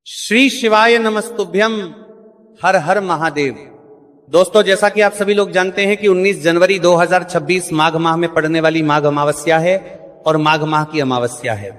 श्री शिवाय नमस्तुभ्यम। हर हर महादेव। दोस्तों, जैसा कि आप सभी लोग जानते हैं कि 19 जनवरी 2026 माघ माह में पड़ने वाली माघ अमावस्या है और माघ माह की अमावस्या है।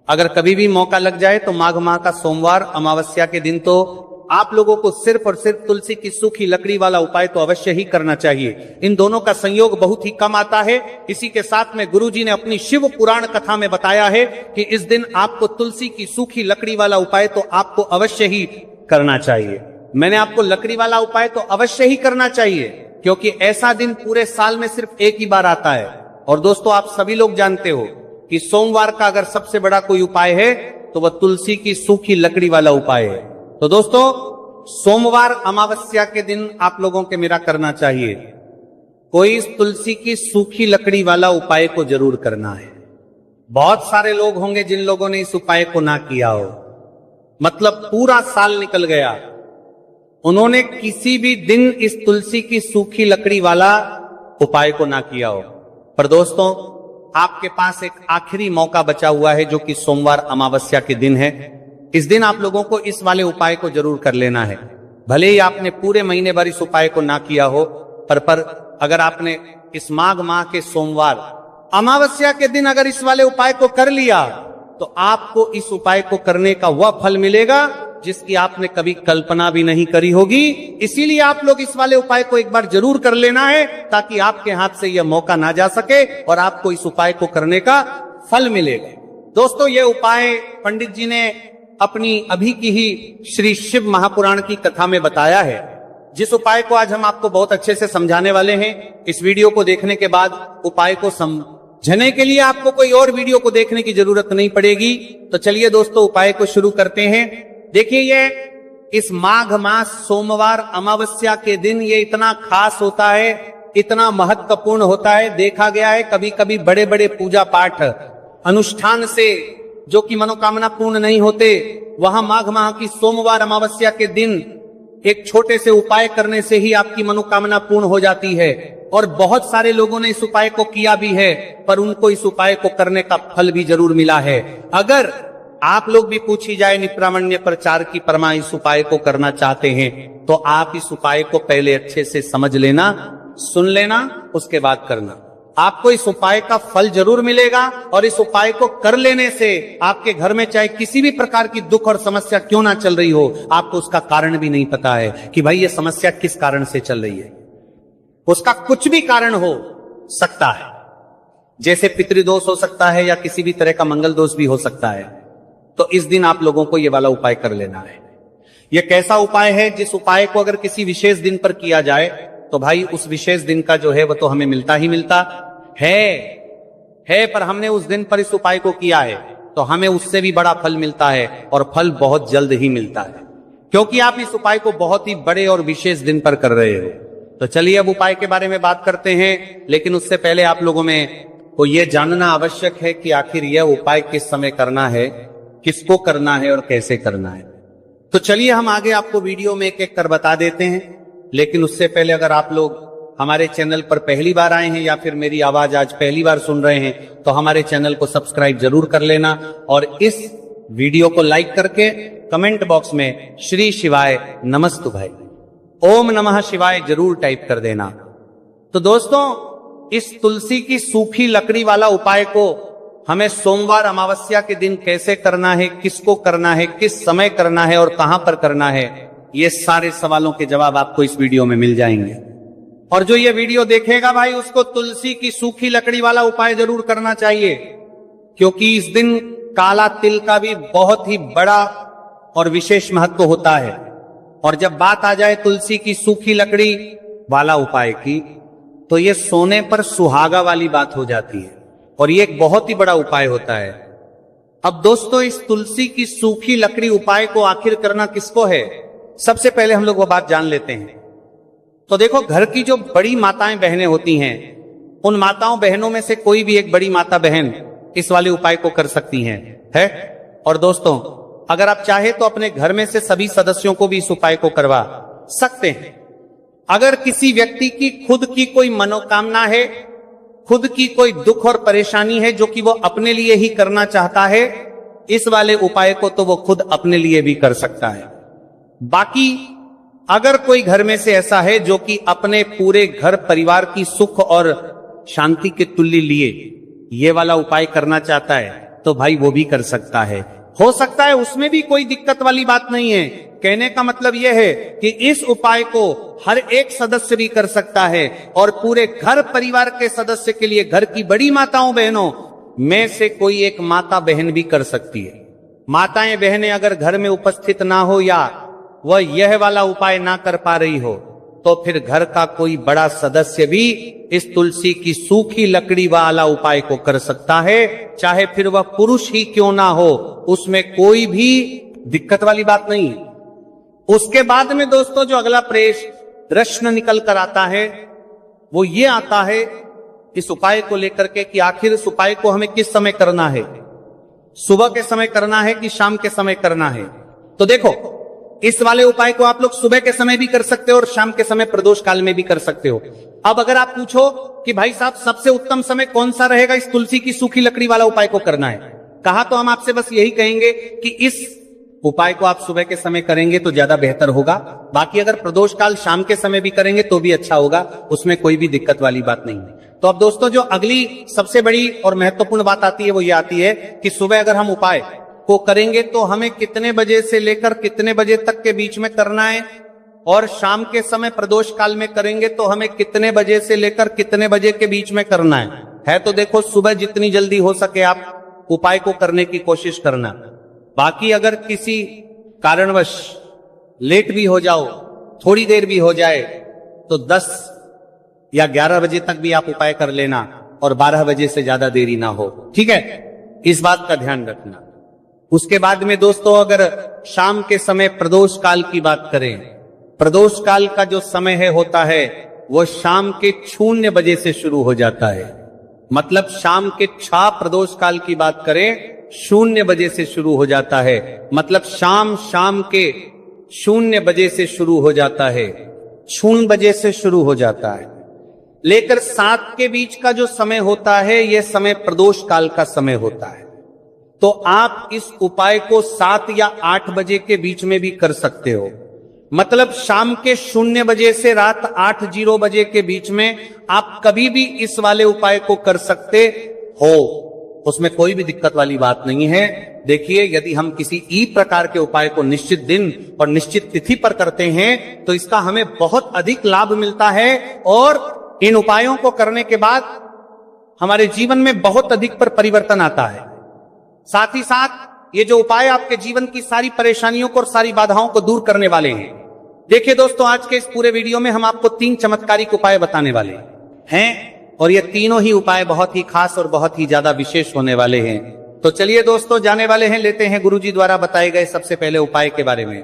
अगर कभी भी मौका लग जाए तो माघ माह का सोमवार अमावस्या के दिन तो आप लोगों को सिर्फ और सिर्फ तुलसी की सूखी लकड़ी वाला उपाय तो अवश्य ही करना चाहिए। इन दोनों का संयोग बहुत ही कम आता है। इसी के साथ में गुरुजी ने अपनी शिव पुराण कथा में बताया है कि इस दिन आपको तुलसी की सूखी लकड़ी वाला उपाय तो आपको अवश्य ही करना चाहिए। मैंने आपको लकड़ी वाला उपाय तो अवश्य ही करना चाहिए, क्योंकि ऐसा दिन पूरे साल में सिर्फ एक ही बार आता है। और दोस्तों, आप सभी लोग जानते हो कि सोमवार का अगर सबसे बड़ा कोई उपाय है तो वह तुलसी की सूखी लकड़ी वाला उपाय है। तो दोस्तों, सोमवार अमावस्या के दिन आप लोगों के मेरा करना चाहिए, कोई इस तुलसी की सूखी लकड़ी वाला उपाय को जरूर करना है। बहुत सारे लोग होंगे जिन लोगों ने इस उपाय को ना किया हो, मतलब पूरा साल निकल गया, उन्होंने किसी भी दिन इस तुलसी की सूखी लकड़ी वाला उपाय को ना किया हो। पर दोस्तों, आपके पास एक आखिरी मौका बचा हुआ है, जो कि सोमवार अमावस्या के दिन है। इस दिन आप लोगों को इस वाले उपाय को जरूर कर लेना है। भले ही आपने पूरे महीने भर इस उपाय को ना किया हो, पर अगर आपने इस माघ माह के सोमवार अमावस्या के दिन अगर इस वाले उपाय को कर लिया तो आपको इस उपाय को करने का वह फल मिलेगा जिसकी आपने कभी कल्पना भी नहीं करी होगी। इसीलिए आप लोग इस वाले उपाय को एक बार जरूर कर लेना है, ताकि आपके हाथ से यह मौका ना जा सके और आपको इस उपाय को करने का फल मिलेगा। दोस्तों, यह उपाय पंडित जी ने अपनी अभी की ही श्री शिव महापुराण की कथा में बताया है, जिस उपाय को आज हम आपको बहुत अच्छे से समझाने वाले हैं। इस वीडियो को देखने के बाद उपाय को समझने के लिए आपको कोई और वीडियो को देखने की जरूरत नहीं पड़ेगी। तो चलिए दोस्तों, उपाय को शुरू करते हैं। देखिए, ये इस माघ मास सोमवार अमावस्या के दिन ये इतना खास होता है, इतना महत्वपूर्ण होता है। देखा गया है कभी कभी बड़े बड़े पूजा पाठ अनुष्ठान से जो कि मनोकामना पूर्ण नहीं होते, वहां माघ माह की सोमवार अमावस्या के दिन एक छोटे से उपाय करने से ही आपकी मनोकामना पूर्ण हो जाती है। और बहुत सारे लोगों ने इस उपाय को किया भी है, पर उनको इस उपाय को करने का फल भी जरूर मिला है। अगर आप लोग भी पूछी जाए निप्रामण्य प्रचार की परमा इस उपाय को करना चाहते हैं, तो आप इस उपाय को पहले अच्छे से समझ लेना, सुन लेना, उसके बाद करना। आपको इस उपाय का फल जरूर मिलेगा। और इस उपाय को कर लेने से आपके घर में चाहे किसी भी प्रकार की दुख और समस्या क्यों ना चल रही हो, आपको उसका कारण भी नहीं पता है कि भाई ये समस्या किस कारण से चल रही है। उसका कुछ भी कारण हो सकता है, जैसे पितृदोष हो सकता है या किसी भी तरह का मंगल दोष भी हो सकता है। तो इस दिन आप लोगों को ये वाला उपाय कर लेना है। यह कैसा उपाय है जिस उपाय को अगर किसी विशेष दिन पर किया जाए तो भाई उस विशेष दिन का जो है वह तो हमें मिलता ही मिलता है। पर हमने उस दिन पर इस उपाय को किया है तो हमें उससे भी बड़ा फल मिलता है, और फल बहुत जल्द ही मिलता है, क्योंकि आप इस उपाय को बहुत ही बड़े और विशेष दिन पर कर रहे हो। तो चलिए अब उपाय के बारे में बात करते हैं, लेकिन उससे पहले आप लोगों में को यह जानना आवश्यक है कि आखिर यह उपाय किस समय करना है, किसको करना है और कैसे करना है। तो चलिए हम आगे आपको वीडियो में एक एक कर बता देते हैं। लेकिन उससे पहले अगर आप लोग हमारे चैनल पर पहली बार आए हैं या फिर मेरी आवाज आज पहली बार सुन रहे हैं, तो हमारे चैनल को सब्सक्राइब जरूर कर लेना और इस वीडियो को लाइक करके कमेंट बॉक्स में श्री शिवाय नमस्तुभ्य ओम नमः शिवाय जरूर टाइप कर देना। तो दोस्तों, इस तुलसी की सूखी लकड़ी वाला उपाय को हमें सोमवार अमावस्या के दिन कैसे करना है, किसको करना है, किस समय करना है और कहां पर करना है, ये सारे सवालों के जवाब आपको इस वीडियो में मिल जाएंगे। और जो ये वीडियो देखेगा भाई, उसको तुलसी की सूखी लकड़ी वाला उपाय जरूर करना चाहिए, क्योंकि इस दिन काला तिल का भी बहुत ही बड़ा और विशेष महत्व होता है। और जब बात आ जाए तुलसी की सूखी लकड़ी वाला उपाय की, तो ये सोने पर सुहागा वाली बात हो जाती है, और ये एक बहुत ही बड़ा उपाय होता है। अब दोस्तों, इस तुलसी की सूखी लकड़ी उपाय को आखिर करना किसको है, सबसे पहले हम लोग वो बात जान लेते हैं। तो देखो, घर की जो बड़ी माताएं बहनें होती हैं, उन माताओं बहनों में से कोई भी एक बड़ी माता बहन इस वाले उपाय को कर सकती है। और दोस्तों, अगर आप चाहे तो अपने घर में से सभी सदस्यों को भी इस उपाय को करवा सकते हैं। अगर किसी व्यक्ति की खुद की कोई मनोकामना है, खुद की कोई दुख और परेशानी है जो कि वो अपने लिए ही करना चाहता है, इस वाले उपाय को तो वो खुद अपने लिए भी कर सकता है। बाकी अगर कोई घर में से ऐसा है जो कि अपने पूरे घर परिवार की सुख और शांति के तुल्य लिए ये वाला उपाय करना चाहता है तो भाई वो भी कर सकता है। हो सकता है उसमें भी कोई दिक्कत वाली बात नहीं है। कहने का मतलब यह है कि इस उपाय को हर एक सदस्य भी कर सकता है और पूरे घर परिवार के सदस्य के लिए घर की बड़ी माताओं बहनों में से कोई एक माता बहन भी कर सकती है। माताएं बहनें अगर घर में उपस्थित ना हो या वह यह वाला उपाय ना कर पा रही हो तो फिर घर का कोई बड़ा सदस्य भी इस तुलसी की सूखी लकड़ी वाला उपाय को कर सकता है, चाहे फिर वह पुरुष ही क्यों ना हो, उसमें कोई भी दिक्कत वाली बात नहीं। उसके बाद में दोस्तों जो अगला प्रश्न निकल कर आता है वो ये आता है इस उपाय को लेकर के कि आखिर इस उपाय को हमें किस समय करना है, सुबह के समय करना है कि शाम के समय करना है। तो देखो इस वाले उपाय को आप लोग सुबह के समय भी कर सकते हो और शाम के समय प्रदोष काल में भी कर सकते हो। अब अगर आप पूछो कि भाई साहब सबसे उत्तम समय कौन सा रहेगा इस तुलसी की सूखी लकड़ी वाला उपाय को करना है, कहा तो हम आपसे बस यही कहेंगे कि इस उपाय को आप सुबह के समय करेंगे तो ज्यादा बेहतर होगा। बाकी अगर प्रदोष काल शाम के समय भी करेंगे तो भी अच्छा होगा, उसमें कोई भी दिक्कत वाली बात नहीं है। तो अब दोस्तों जो अगली सबसे बड़ी और महत्वपूर्ण बात आती है वो ये आती है कि सुबह अगर हम उपाय को करेंगे तो हमें कितने बजे से लेकर कितने बजे तक के बीच में करना है, और शाम के समय प्रदोष काल में करेंगे तो हमें कितने बजे से लेकर कितने बजे के बीच में करना है। तो देखो सुबह जितनी जल्दी हो सके आप उपाय को करने की कोशिश करना। बाकी अगर किसी कारणवश लेट भी हो जाओ, थोड़ी देर भी हो जाए तो 10 या 11 बजे तक भी आप उपाय कर लेना और 12 बजे से ज्यादा देरी ना हो, ठीक है, इस बात का ध्यान रखना। उसके बाद में दोस्तों अगर शाम के समय प्रदोष काल की बात करें, प्रदोष काल का जो समय होता है वो शाम के 0 बजे से शुरू हो जाता है। मतलब शाम के 6 प्रदोष काल की बात करें 0 बजे से शुरू हो जाता है। मतलब शाम के 0 बजे से शुरू हो जाता है, 0 बजे से शुरू हो जाता है। लेकर 7 के बीच का जो समय होता है यह समय प्रदोष काल का समय होता है। तो आप इस उपाय को 7 या 8 बजे के बीच में भी कर सकते हो। मतलब शाम के 0 बजे से रात 8:00 बजे के बीच में आप कभी भी इस वाले उपाय को कर सकते हो, उसमें कोई भी दिक्कत वाली बात नहीं है। देखिए यदि हम किसी ई प्रकार के उपाय को निश्चित दिन और निश्चित तिथि पर करते हैं तो इसका हमें बहुत अधिक लाभ मिलता है और इन उपायों को करने के बाद हमारे जीवन में बहुत अधिक परिवर्तन आता है। साथ ही साथ ये जो उपाय आपके जीवन की सारी परेशानियों को और सारी बाधाओं को दूर करने वाले हैं। देखिए दोस्तों आज के इस पूरे वीडियो में हम आपको 3 चमत्कारिक उपाय बताने वाले हैं और ये तीनों ही उपाय बहुत ही खास और बहुत ही ज्यादा विशेष होने वाले हैं। तो चलिए दोस्तों जाने वाले हैं, लेते हैं गुरुजी द्वारा बताए गए सबसे पहले उपाय के बारे में।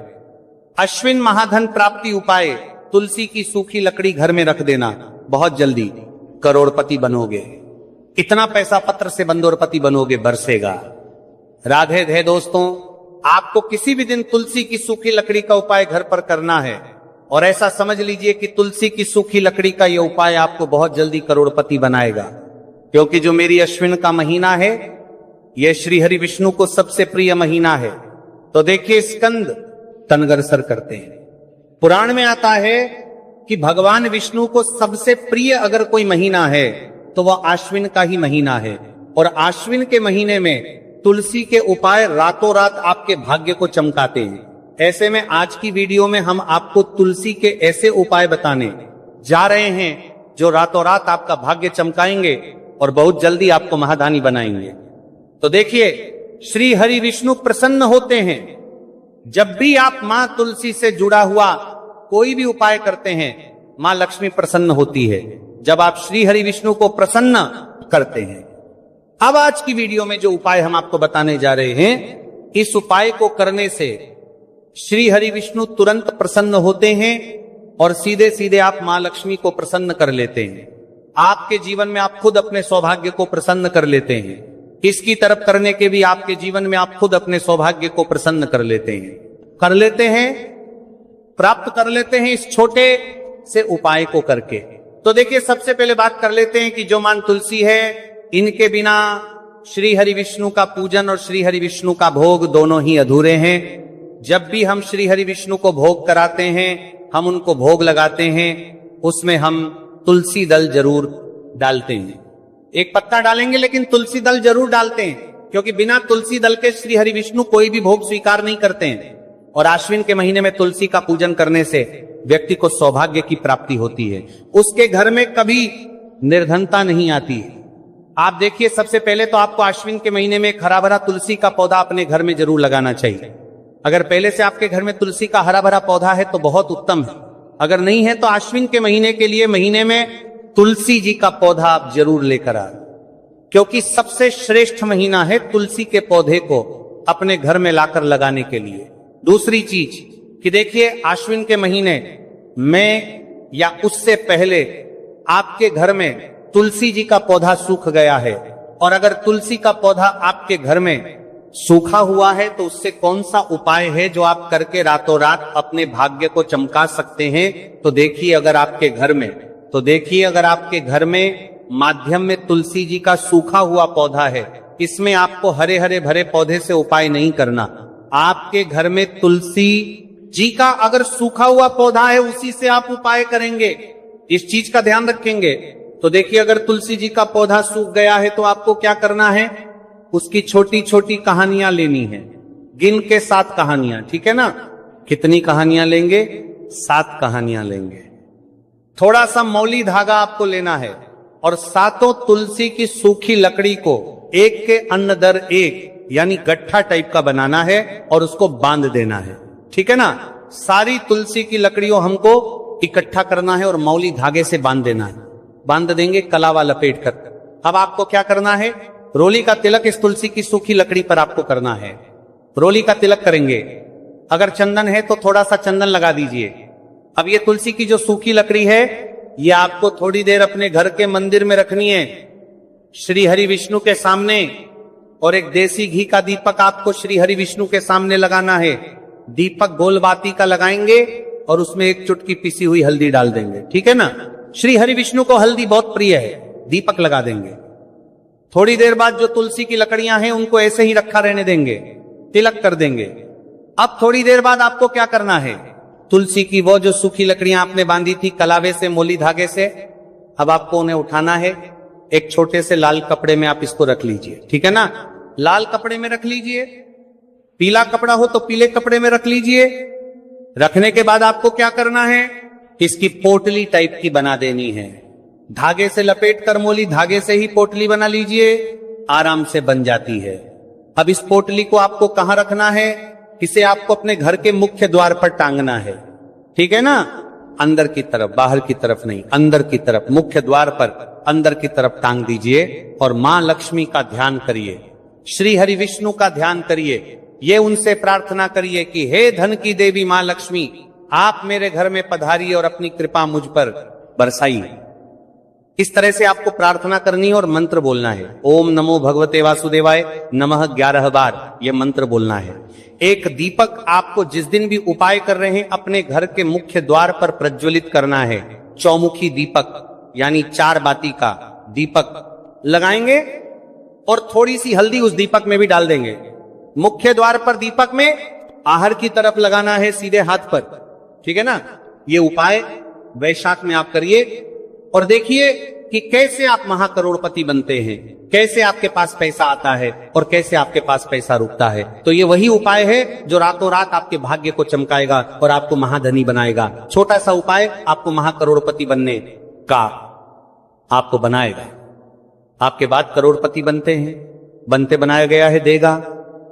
अश्विन महाधन प्राप्ति उपाय, तुलसी की सूखी लकड़ी घर में रख देना, बहुत जल्दी करोड़पति बनोगे। इतना पैसा पत्र से बंदोरपति बनोगे, बरसेगा। राधे धे दोस्तों, आपको किसी भी दिन तुलसी की सूखी लकड़ी का उपाय घर पर करना है और ऐसा समझ लीजिए कि तुलसी की सूखी लकड़ी का यह उपाय आपको बहुत जल्दी करोड़पति बनाएगा। क्योंकि जो मेरी अश्विन का महीना है यह श्री हरि विष्णु को सबसे प्रिय महीना है। तो देखिए स्कंद तनगरसर करते हैं। पुराण में आता है कि भगवान विष्णु को सबसे प्रिय अगर कोई महीना है तो वह आश्विन का ही महीना है और आश्विन के महीने में तुलसी के उपाय रातों रात आपके भाग्य को चमकाते हैं। ऐसे में आज की वीडियो में हम आपको तुलसी के ऐसे उपाय बताने जा रहे हैं जो रातों रात आपका भाग्य चमकाएंगे और बहुत जल्दी आपको महादानी बनाएंगे। तो देखिए श्री हरि विष्णु प्रसन्न होते हैं जब भी आप मां तुलसी से जुड़ा हुआ कोई भी उपाय करते हैं, मां लक्ष्मी प्रसन्न होती है जब आप श्री हरि विष्णु को प्रसन्न करते हैं। अब आज की वीडियो में जो उपाय हम आपको बताने जा रहे हैं, इस उपाय को करने से श्री हरि विष्णु तुरंत प्रसन्न होते हैं और सीधे सीधे आप मां लक्ष्मी को प्रसन्न कर लेते हैं। आपके जीवन में आप खुद अपने सौभाग्य को प्रसन्न कर लेते हैं। इसकी तरफ करने के भी आपके जीवन में आप खुद अपने सौभाग्य को प्रसन्न कर लेते हैं, प्राप्त कर लेते हैं इस छोटे से उपाय को करके। तो देखिए सबसे पहले बात कर लेते हैं कि जो मां तुलसी है, इनके बिना श्री हरि विष्णु का पूजन और श्री हरि विष्णु का भोग दोनों ही अधूरे हैं। जब भी हम श्री हरि विष्णु को भोग कराते हैं, हम उनको भोग लगाते हैं, उसमें हम तुलसी दल जरूर डालते हैं। एक पत्ता डालेंगे लेकिन तुलसी दल जरूर डालते हैं, क्योंकि बिना तुलसी दल के श्री हरि विष्णु कोई भी भोग स्वीकार नहीं करते हैं। और आश्विन के महीने में तुलसी का पूजन करने से व्यक्ति को सौभाग्य की प्राप्ति होती है। उसके घर में कभी निर्धनता नहीं आती है। आप देखिए, सबसे पहले तो आपको आश्विन के महीने में एक हरा भरा तुलसी का पौधा अपने घर में जरूर लगाना चाहिए। अगर पहले से आपके घर में तुलसी का हरा भरा पौधा है तो बहुत उत्तम है। अगर नहीं है तो आश्विन के महीने के लिए महीने में तुलसी जी का पौधा आप जरूर लेकर आए, क्योंकि सबसे श्रेष्ठ महीना है तुलसी के पौधे को अपने घर में लाकर लगाने के लिए। दूसरी चीज कि देखिए, आश्विन के महीने में या उससे पहले आपके घर में तुलसी जी का पौधा सूख गया है, और अगर तुलसी का पौधा आपके घर में सूखा हुआ है तो उससे कौन सा उपाय है जो आप करके रातों रात अपने भाग्य को चमका सकते हैं। तो देखिए, अगर आपके घर में माध्यम में तुलसी जी का सूखा हुआ पौधा है, इसमें आपको हरे हरे भरे पौधे से उपाय नहीं करना। आपके घर में तुलसी जी का अगर सूखा हुआ पौधा है, उसी से आप उपाय करेंगे। इस चीज का ध्यान रखेंगे। तो देखिए, अगर तुलसी जी का पौधा सूख गया है तो आपको क्या करना है, उसकी छोटी छोटी कहानियां लेनी है, गिन के 7 कहानियां, ठीक है ना। कितनी कहानियां लेंगे? 7 कहानियां लेंगे। थोड़ा सा मौली धागा आपको लेना है और 7 तुलसी की सूखी लकड़ी को एक के अन्न दर एक यानी गट्ठा टाइप का बनाना है और उसको बांध देना है, ठीक है ना। सारी तुलसी की लकड़ियों हमको इकट्ठा करना है और मौली धागे से बांध देना है। बांध देंगे कलावा लपेट कर। अब आपको क्या करना है, रोली का तिलक इस तुलसी की सूखी लकड़ी पर आपको करना है। रोली का तिलक करेंगे। अगर चंदन है तो थोड़ा सा चंदन लगा दीजिए। अब ये तुलसी की जो सूखी लकड़ी है, ये आपको थोड़ी देर अपने घर के मंदिर में रखनी है, श्री हरि विष्णु के सामने। और एक देसी घी का दीपक आपको श्री हरि विष्णु के सामने लगाना है। दीपक गोल बाती का लगाएंगे और उसमें एक चुटकी पिसी हुई हल्दी डाल देंगे, ठीक है ना। श्री हरि विष्णु को हल्दी बहुत प्रिय है। दीपक लगा देंगे। थोड़ी देर बाद जो तुलसी की लकड़ियां हैं उनको ऐसे ही रखा रहने देंगे, तिलक कर देंगे। अब थोड़ी देर बाद आपको क्या करना है, तुलसी की वो जो सूखी लकड़ियां आपने बांधी थी कलावे से, मोली धागे से, अब आपको उन्हें उठाना है। एक छोटे से लाल कपड़े में आप इसको रख लीजिए, ठीक है ना। लाल कपड़े में रख लीजिए, पीला कपड़ा हो तो पीले कपड़े में रख लीजिए। रखने के बाद आपको क्या करना है, इसकी पोटली टाइप की बना देनी है। धागे से लपेट कर मोली धागे से ही पोटली बना लीजिए, आराम से बन जाती है। अब इस पोटली को आपको कहां रखना है, इसे आपको अपने घर के मुख्य द्वार पर टांगना है, ठीक है ना। अंदर की तरफ, बाहर की तरफ नहीं, अंदर की तरफ, मुख्य द्वार पर अंदर की तरफ टांग दीजिए और मां लक्ष्मी का ध्यान करिए, श्री हरि विष्णु का ध्यान करिए। ये उनसे प्रार्थना करिए कि हे धन की देवी मां लक्ष्मी, आप मेरे घर में पधारिए और अपनी कृपा मुझ पर बरसाइए। इस तरह से आपको प्रार्थना करनी है और मंत्र बोलना है। ओम नमो भगवते वासुदेवाय नमः 11 बार ये मंत्र बोलना है। एक दीपक आपको जिस दिन भी उपाय कर रहे हैं अपने घर के मुख्य द्वार पर प्रज्वलित करना है। चौमुखी दीपक यानी 4 बाती का दीपक लगाएंगे और थोड़ी सी हल्दी उस दीपक में भी डाल देंगे। मुख्य द्वार पर दीपक में आहर की तरफ लगाना है, सीधे हाथ पर, ठीक है ना। ये उपाय वैशाख में आप करिए और देखिए कि कैसे आप महाकरोड़पति बनते हैं, कैसे आपके पास पैसा आता है और कैसे आपके पास पैसा रुकता है। तो ये वही उपाय है जो रातों रात आपके भाग्य को चमकाएगा और आपको महाधनी बनाएगा। छोटा सा उपाय आपको महाकरोड़पति बनने का आपको बनाएगा। आपके बाद करोड़पति बनते हैं, बनते बनाया गया है देगा।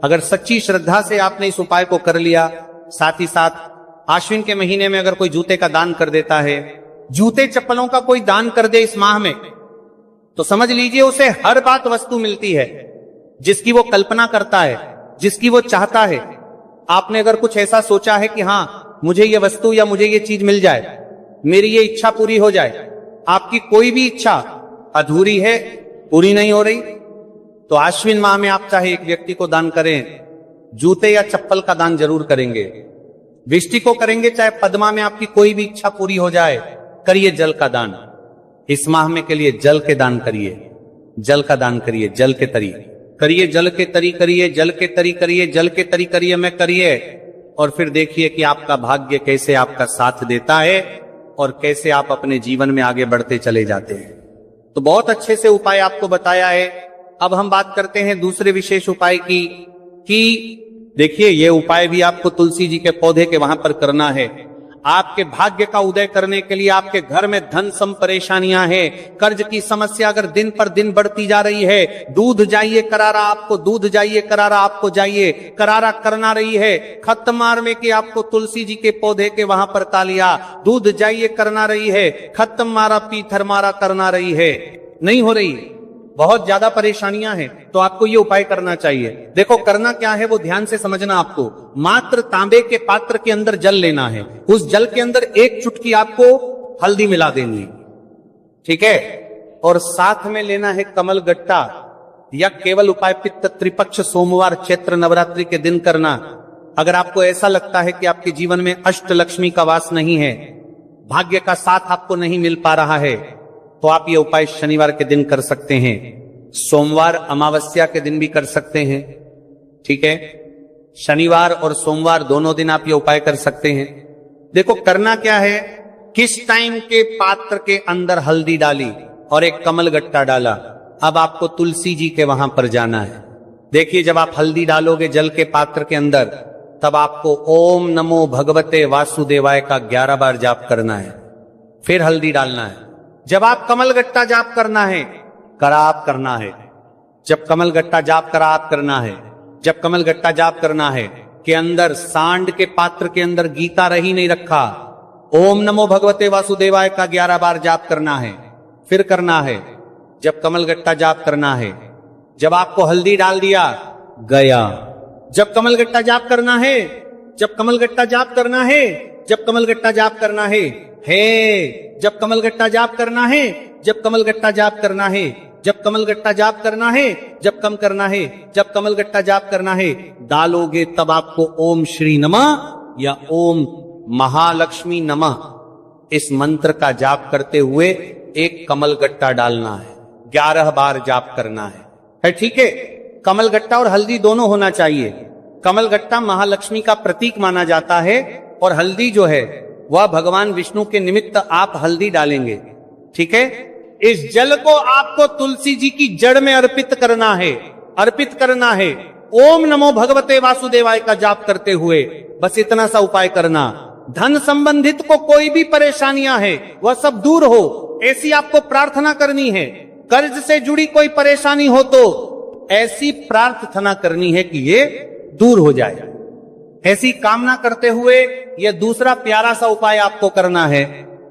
अगर सच्ची श्रद्धा से आपने इस उपाय को कर लिया, साथ ही साथ आश्विन के महीने में अगर कोई जूते का दान कर देता है, जूते चप्पलों का कोई दान कर दे इस माह में, तो समझ लीजिए उसे हर बात वस्तु मिलती है जिसकी वो कल्पना करता है, जिसकी वो चाहता है। आपने अगर कुछ ऐसा सोचा है कि हां मुझे ये वस्तु या मुझे ये चीज मिल जाए, मेरी ये इच्छा पूरी हो जाए, आपकी कोई भी इच्छा अधूरी है, पूरी नहीं हो रही, तो आश्विन माह में आप चाहे एक व्यक्ति को दान करें, जूते या चप्पल का दान जरूर करेंगे। विष्टि को करेंगे, चाहे पद्मा में आपकी कोई भी इच्छा पूरी हो जाए, करिए जल का दान। इस माह में के लिए जल के दान करिए, जल का दान करिए, जल के तरी करिए, जल के तरी करिए, जल के तरी करिए, जल के तरी करिए में करिए, और फिर देखिए कि आपका भाग्य कैसे आपका साथ देता है और कैसे आप अपने जीवन में आगे बढ़ते चले जाते हैं। तो बहुत अच्छे से उपाय आपको बताया है। अब हम बात करते हैं दूसरे विशेष उपाय की, कि देखिए ये उपाय भी आपको तुलसी जी के पौधे के वहां पर करना है। आपके भाग्य का उदय करने के लिए आपके घर में धन सम परेशानियां हैं, कर्ज की समस्या अगर दिन पर दिन बढ़ती जा रही है, दूध जाइए करारा आपको, दूध जाइए करारा आपको जाइए करारा करना रही है, खत्म मारने के आपको तुलसी जी के पौधे के वहां पर कालिया, दूध जाइए करना रही है, खत्म मारा पीथर मारा करना रही है, नहीं हो रही, बहुत ज्यादा परेशानियां हैं, तो आपको ये उपाय करना चाहिए। देखो करना क्या है वो ध्यान से समझना। आपको मात्र तांबे के पात्र के अंदर जल लेना है, उस जल के अंदर एक चुटकी आपको हल्दी मिला देनी, ठीक है, और साथ में लेना है कमल गट्टा। या केवल उपाय पित्त त्रिपक्ष सोमवार चैत्र नवरात्रि के दिन करना। अगर आपको ऐसा लगता है कि आपके जीवन में अष्ट लक्ष्मी का वास नहीं है, भाग्य का साथ आपको नहीं मिल पा रहा है, तो आप ये उपाय शनिवार के दिन कर सकते हैं, सोमवार अमावस्या के दिन भी कर सकते हैं, ठीक है, शनिवार और सोमवार दोनों दिन आप ये उपाय कर सकते हैं। देखो करना क्या है, किस टाइम के पात्र के अंदर हल्दी डाली और एक कमल गट्टा डाला, अब आपको तुलसी जी के वहां पर जाना है। देखिए जब आप हल्दी डालोगे जल के पात्र के अंदर, तब आपको ओम नमो भगवते वासुदेवाय का 11 बार जाप करना है, फिर हल्दी डालना है। जब आप कमल गट्टा जाप करना है, कराप करना है, जब कमल गट्टा जाप कराप करना है, जब कमल गट्टा जाप करना है के अंदर सांड के पात्र के अंदर गीता रही नहीं रखा, ओम नमो भगवते वासुदेवाय का 11 बार जाप करना है, फिर करना है। जब कमल गट्टा जाप करना है, जब आपको हल्दी डाल दिया गया, जब कमल गट्टा जाप करना है, जब कमल गट्टा जाप करना है, जब कमल गट्टा जाप करना है, जब कमल गट्टा जाप करना है, जब कमल गट्टा जाप करना है, जब कमल गट्टा जाप करना है, जब कम करना है, जब कमल गट्टा जाप करना है, डालोगे तब आपको ओम श्री नमः या ओम महालक्ष्मी नमः इस मंत्र का जाप करते हुए एक कमल गट्टा डालना है, 11 बार जाप करना है, ठीक है। कमल गट्टा और हल्दी दोनों होना चाहिए। कमल गट्टा महालक्ष्मी का प्रतीक माना जाता है और हल्दी जो है वह भगवान विष्णु के निमित्त आप हल्दी डालेंगे, ठीक है। इस जल को आपको तुलसी जी की जड़ में अर्पित करना है, अर्पित करना है, ओम नमो भगवते वासुदेवाय का जाप करते हुए। बस इतना सा उपाय करना। धन संबंधित को कोई भी परेशानियां है वह सब दूर हो, ऐसी आपको प्रार्थना करनी है। कर्ज से जुड़ी कोई परेशानी हो तो ऐसी प्रार्थना करनी है कि ये दूर हो जाए। ऐसी कामना करते हुए यह दूसरा प्यारा सा उपाय आपको करना है।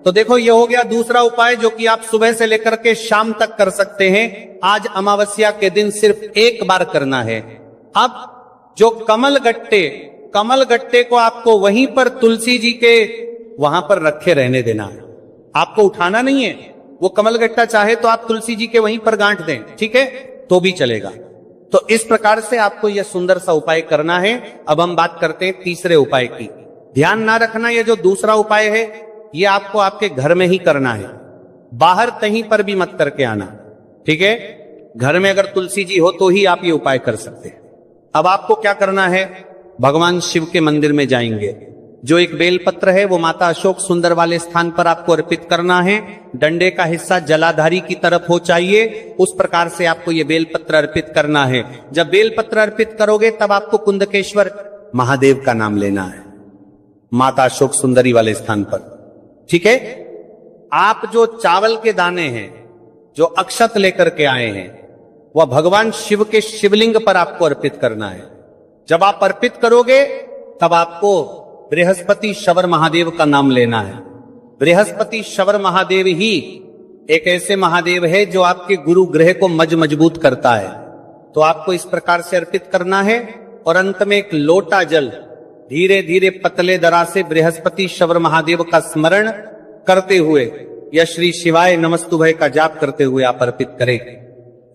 तो देखो ये हो गया दूसरा उपाय जो कि आप सुबह से लेकर के शाम तक कर सकते हैं। आज अमावस्या के दिन सिर्फ एक बार करना है। अब जो कमल गट्टे को आपको वहीं पर तुलसी जी के वहां पर रखे रहने देना है, आपको उठाना नहीं है। वो कमल गट्टा चाहे तो आप तुलसी जी के वहीं पर गांठ दें, ठीक है, तो भी चलेगा। तो इस प्रकार से आपको यह सुंदर सा उपाय करना है। अब हम बात करते हैं तीसरे उपाय की। ध्यान ना रखना, यह जो दूसरा उपाय है यह आपको आपके घर में ही करना है, बाहर कहीं पर भी मत करके आना, ठीक है। घर में अगर तुलसी जी हो तो ही आप ये उपाय कर सकते हैं। अब आपको क्या करना है, भगवान शिव के मंदिर में जाएंगे। जो एक बेलपत्र है वो माता अशोक सुंदर वाले स्थान पर आपको अर्पित करना है। डंडे का हिस्सा जलाधारी की तरफ हो चाहिए, उस प्रकार से आपको ये बेलपत्र अर्पित करना है। जब बेलपत्र अर्पित करोगे तब आपको कुंदकेश्वर महादेव का नाम लेना है, माता अशोक सुंदरी वाले स्थान पर, ठीक है। आप जो चावल के दाने हैं, जो अक्षत लेकर के आए हैं, वह भगवान शिव के शिवलिंग पर आपको अर्पित करना है। जब आप अर्पित करोगे तब आपको बृहस्पति शवर महादेव का नाम लेना है। बृहस्पति शवर महादेव ही एक ऐसे महादेव है जो आपके गुरु ग्रह को मजबूत करता है। तो आपको इस प्रकार से अर्पित करना है और अंत में एक लोटा जल धीरे धीरे पतले दरा से बृहस्पति शवर महादेव का स्मरण करते हुए या श्री शिवाय नमस्तुभय का जाप करते हुए आप अर्पित करें।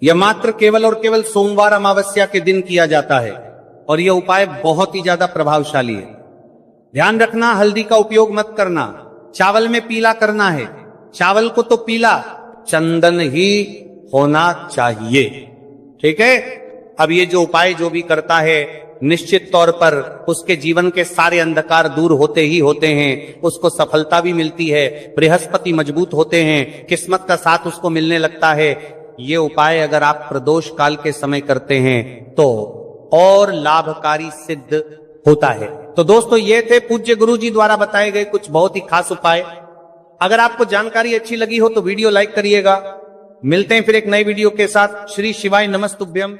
यह मात्र केवल और केवल सोमवार अमावस्या के दिन किया जाता है और यह उपाय बहुत ही ज्यादा प्रभावशाली है। ध्यान रखना, हल्दी का उपयोग मत करना। चावल में पीला करना है, चावल को तो पीला, चंदन ही होना चाहिए, ठीक है। अब ये जो उपाय जो भी करता है निश्चित तौर पर उसके जीवन के सारे अंधकार दूर होते ही होते हैं, उसको सफलता भी मिलती है, बृहस्पति मजबूत होते हैं, किस्मत का साथ उसको मिलने लगता है। ये उपाय अगर आप प्रदोष काल के समय करते हैं तो और लाभकारी सिद्ध होता है। तो दोस्तों ये थे पूज्य गुरु जी द्वारा बताए गए कुछ बहुत ही खास उपाय। अगर आपको जानकारी अच्छी लगी हो तो वीडियो लाइक करिएगा। मिलते हैं फिर एक नई वीडियो के साथ। श्री शिवाय नमस्तुभ्यम।